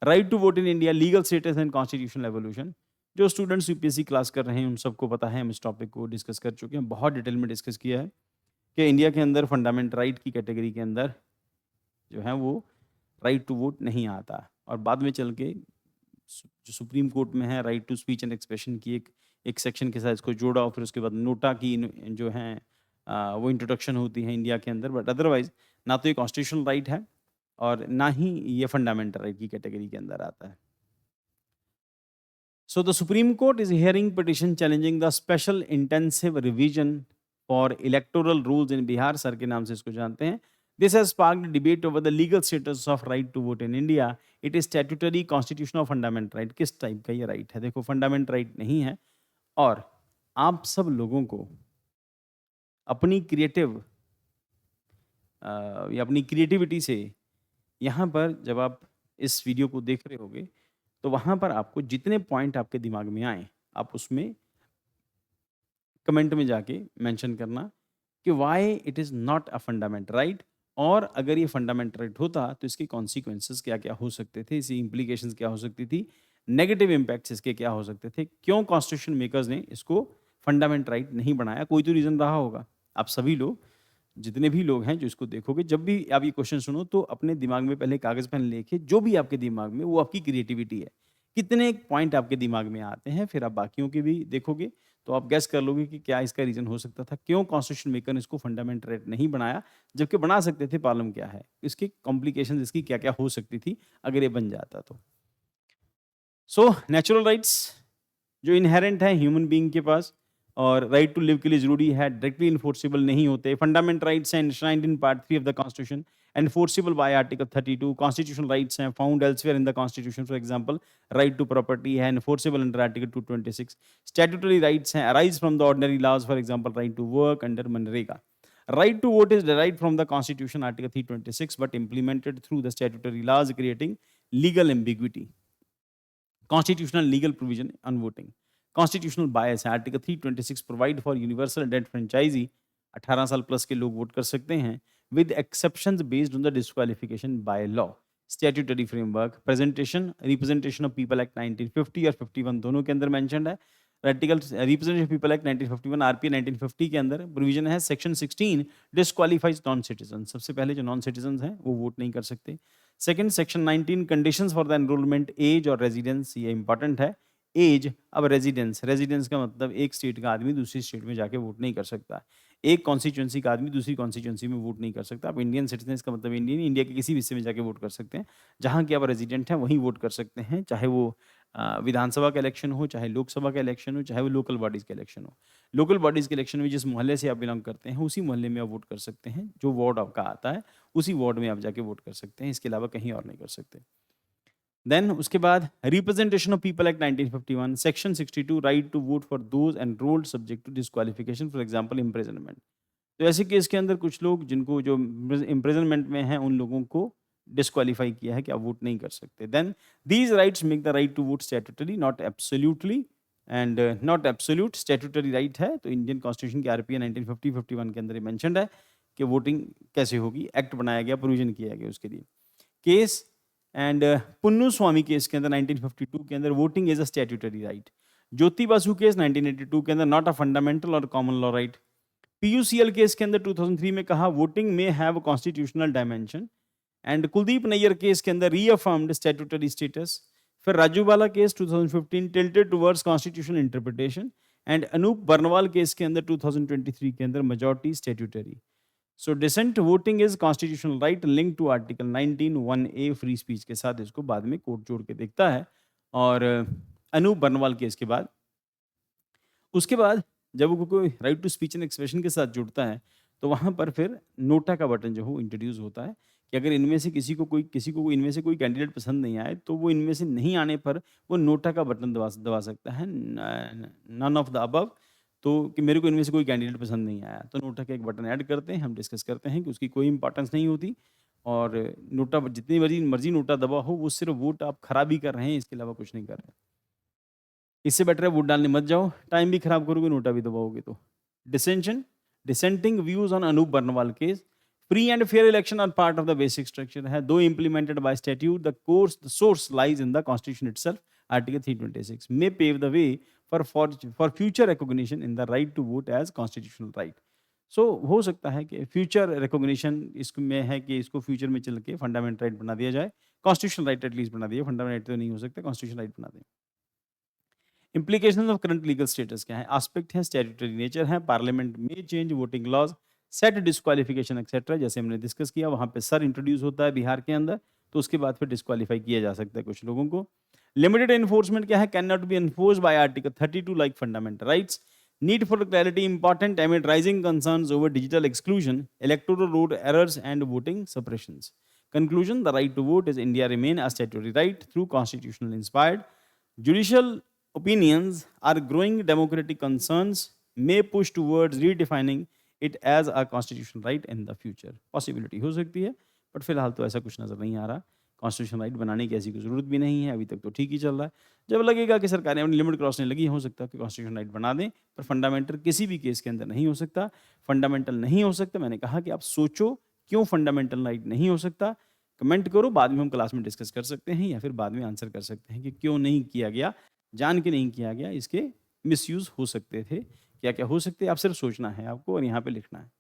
Right to vote in India, legal status and constitutional evolution. जो students UPSC class कर रहे हैं उन सबको पता है, हम इस टॉपिक को डिस्कस कर चुके हैं, बहुत डिटेल में डिस्कस किया है कि इंडिया के अंदर फंडामेंट राइट की कैटेगरी के अंदर जो है वो राइट टू वोट नहीं आता। और बाद में चल के जो सुप्रीम कोर्ट में है right to speech and expression की एक सेक्शन के साथ इसको जोड़ा, और फिर उसके बाद नोटा की जो है वो इंट्रोडक्शन होती है इंडिया के अंदर। बट अदरवाइज ना तो ये कॉन्स्टिट्यूशनल राइट है और ना ही ये फंडामेंटल राइट की कैटेगरी के अंदर आता है। So the Supreme Court is hearing petition challenging the special intensive revision for electoral rules in Bihar, sir के नाम से इसको जानते हैं। This has sparked debate over the legal status of right to vote in India. It is statutory, constitutional, fundamental right. किस type का ये right है? देखो फंडामेंटल राइट नहीं है, और आप सब लोगों को अपनी क्रिएटिव या अपनी क्रिएटिविटी से यहाँ पर जब आप इस वीडियो को देख रहे होगे तो वहाँ पर आपको जितने पॉइंट आपके दिमाग में आए आप उसमें कमेंट में जाके मेंशन करना कि why it is not a fundamental right, और अगर ये फंडामेंटल राइट होता तो इसके कॉन्सिक्वेंसेस क्या क्या हो सकते थे, इसकी इम्प्लीकेशंस क्या हो सकती थी, नेगेटिव इम्पैक्ट्स इसके क्या हो सकते थे, क्यों कॉन्स्टिट्यूशन मेकर्स ने इसको फंडामेंटल राइट नहीं बनाया। कोई तो रीज़न रहा होगा। आप सभी लोग, जितने भी लोग हैं जो इसको देखोगे, जब भी आप ये क्वेश्चन सुनो तो अपने दिमाग में पहले कागज़ पेन लेके जो भी आपके दिमाग में, वो आपकी क्रिएटिविटी है। कितने पॉइंट आपके दिमाग में आते हैं, फिर आप बाकियों के भी देखोगे तो आप गेस कर लोगे कि क्या इसका रीज़न हो सकता था, क्यों कॉन्स्टिट्यूशन मेकर ने इसको फंडामेंटल राइट नहीं बनाया, जबकि बना सकते थे। प्रॉब्लम क्या है, इसकी कॉम्प्लिकेशंस इसकी क्या-क्या हो सकती थी अगर ये बन जाता तो। सो नेचुरल राइट्स जो इनहेरेंट है ह्यूमन बीइंग के पास और राइट टू लिव के लिए ज़रूरी है, डायरेक्टली इन्फोर्सेबल नहीं होते। फंडामेंटल राइट्स हैं enshrined in part 3 of the constitution, enforceable by article 32। Constitutional rights हैं found elsewhere in the constitution, for example right to property है enforceable under article 226। Statutory rights हैं arise from the ordinary laws, for example right to work under MNREGA. Right to vote is derived from the Constitution, Article 326, but implemented through the statutory laws, creating legal ambiguity. Constitutional legal provision on voting. Constitutional bias है, article 326 provide for universal adult franchise, 18 साल plus के लोग vote कर सकते हैं, with exceptions based on the disqualification by law. Statutory framework, presentation representation of people act 1950 और 51 दोनों के अंदर मेंशन्ड है। Article representation of people act 1951, RPA 1950 के अंदर प्रोविजन है सेक्शन 16 डिस्क्वालीफाइज नॉन सिटीजन। सबसे पहले जो नॉन सिटीजन हैं वो वोट नहीं कर सकते। Second section 19 conditions for the enrolment, age और रेजिडेंस, ये इंपॉर्टेंट है। एज, अब रेजिडेंस, रेजिडेंस का मतलब एक स्टेट का आदमी दूसरी स्टेट में जाके वोट नहीं कर सकता, एक कॉन्स्टिट्यूंसी का आदमी दूसरी कॉन्स्टिट्यूंसी में वोट नहीं कर सकता। आप इंडियन सिटीजन, इसका मतलब इंडियन, इंडिया के किसी भी हिस्से में जाके वोट कर सकते हैं, जहाँ के आप रेजिडेंट हैं वहीं वोट कर सकते हैं, चाहे वो विधानसभा का इलेक्शन हो, चाहे लोकसभा का इलेक्शन हो, चाहे वो लोकल बॉडीज़ का इलेक्शन हो। लोकल बॉडीज़ के इलेक्शन में जिस मोहल्ले से आप बिलोंग करते हैं उसी मोहल्ले में आप वोट कर सकते हैं, जो वार्ड आपका आता है उसी वार्ड में आप जाके वोट कर सकते हैं, इसके अलावा कहीं और नहीं कर सकते। देन उसके बाद representation of people act 1951, section 62 right to vote for those enrolled subject to disqualification, for example imprisonment. तो ऐसे केस के अंदर कुछ लोग जिनको जो इम्प्रिजनमेंट में हैं उन लोगों को डिस्क्वालीफाई किया है कि आप वोट नहीं कर सकते। Then these rights make the right to vote statutory, not absolutely, and not absolute, statutory right है। तो इंडियन कॉन्स्टिट्यूशन के आरपीए 1950-51 के अंदर ये मेंशन्ड है कि वोटिंग कैसे होगी, एक्ट बनाया गया, प्रोविजन किया गया उसके लिए। Case and Ponnuswamy case के अंदर 1952 के अंदर voting is a statutory right. Jyoti Basu case 1982 के अंदर नॉट अ फंडामेंटल और common law right. PUCL case के अंदर 2003 में कहा voting may have constitutional dimension. And Kuldip Nayar case के अंदर रीअफर्म्ड स्टैट्यूटरी स्टेटस। फिर Rajbala case 2015 tilted towards constitutional interpretation. And Anoop Barnwal case के अंदर 2023 के अंदर majority statutory. So dissent voting is constitutional right link to article 19(1)(a) free speech के साथ इसको बाद में कोर्ट जोड़ के देखता है। और अनूप बर्नवाल केस के बाद, उसके बाद जब वो कोई right to speech and expression के साथ जुड़ता है तो वहाँ पर फिर नोटा का बटन जो हो इंट्रोड्यूस होता है कि अगर इनमें से किसी को इनमें से कोई कैंडिडेट पसंद नहीं आए तो वो इनमें से नहीं आने पर वो नोटा का बटन दबा दबा सकता है, नन ऑफ द अबव। तो कि मेरे को इनमें से कोई कैंडिडेट पसंद नहीं आया तो नोटा का एक बटन ऐड करते हैं, हम डिस्कस करते हैं कि उसकी कोई इंपॉर्टेंस नहीं होती, और नोटा जितनी मर्जी मर्जी नोटा दबा हो, वो सिर्फ वोट आप खराब ही कर रहे हैं, इसके अलावा कुछ नहीं कर रहे। इससे बेटर है वोट डालने मत जाओ, टाइम भी खराब करोगे, नोटा भी दबाओगे तो। Dissension, dissenting views on Anoop Barnwal case. Free and fair election are part of the basic structure है, though implemented by statute the source lies in the constitution itself, article 326 may pave the way for future recognition in the right to vote as constitutional right. सो हो सकता है कि future recognition इसमें है कि इसको future में चल के फंडामेंटल राइट बना दिया जाए, कॉन्स्टिट्यूशनल राइट एटलीस्ट बना दिया, फंडामेंटल राइट तो नहीं हो सकता, कॉन्स्टिट्यूशनल राइट बना दें। Implication of current legal status क्या है? एस्पेक्ट है, स्टैट्यूटरी नेचर है, पार्लियामेंट में change voting laws, set disqualification etcetera, जैसे हमने डिस्कस किया वहाँ पे सर इंट्रोड्यूस होता है बिहार के अंदर, तो उसके बाद फिर डिस्क्वालीफाई किया जा सकता है कुछ लोगों को। लिमिटेड एनफोर्समेंट क्या है? Can not be enforce by article 32 like fundamental rights. Need for clarity important amid rising concerns over digital exclusion, electoral roll errors and voting suppressions. Conclusion: the right to vote is India remain a statutory right through constitutional inspired. Judicial opinions are growing democratic concerns may push towards redefining it as a constitutional right in the future. Possibility हो सकती है, but फिलहाल तो ऐसा कुछ नज़र नहीं आ रहा। कॉन्स्टिट्यूशन राइट बनाने की ऐसी कोई ज़रूरत भी नहीं है, अभी तक तो ठीक ही चल रहा है। जब लगेगा कि सरकारें अपनी लिमिट क्रॉस नहीं लगी, हो सकता है कि कॉन्स्टिट्यूशन राइट बना दें, पर फंडामेंटल किसी भी केस के अंदर नहीं हो सकता। फंडामेंटल नहीं हो सकता, मैंने कहा कि आप सोचो क्यों फंडामेंटल राइट नहीं हो सकता, कमेंट करो, बाद में हम क्लास में डिस्कस कर सकते हैं या फिर बाद में आंसर कर सकते हैं कि क्यों नहीं किया गया, जान के नहीं किया गया, इसके मिसयूज़ हो सकते थे, क्या-क्या हो सकते हैं, आप सिर्फ सोचना है आपको और यहाँ पे लिखना है।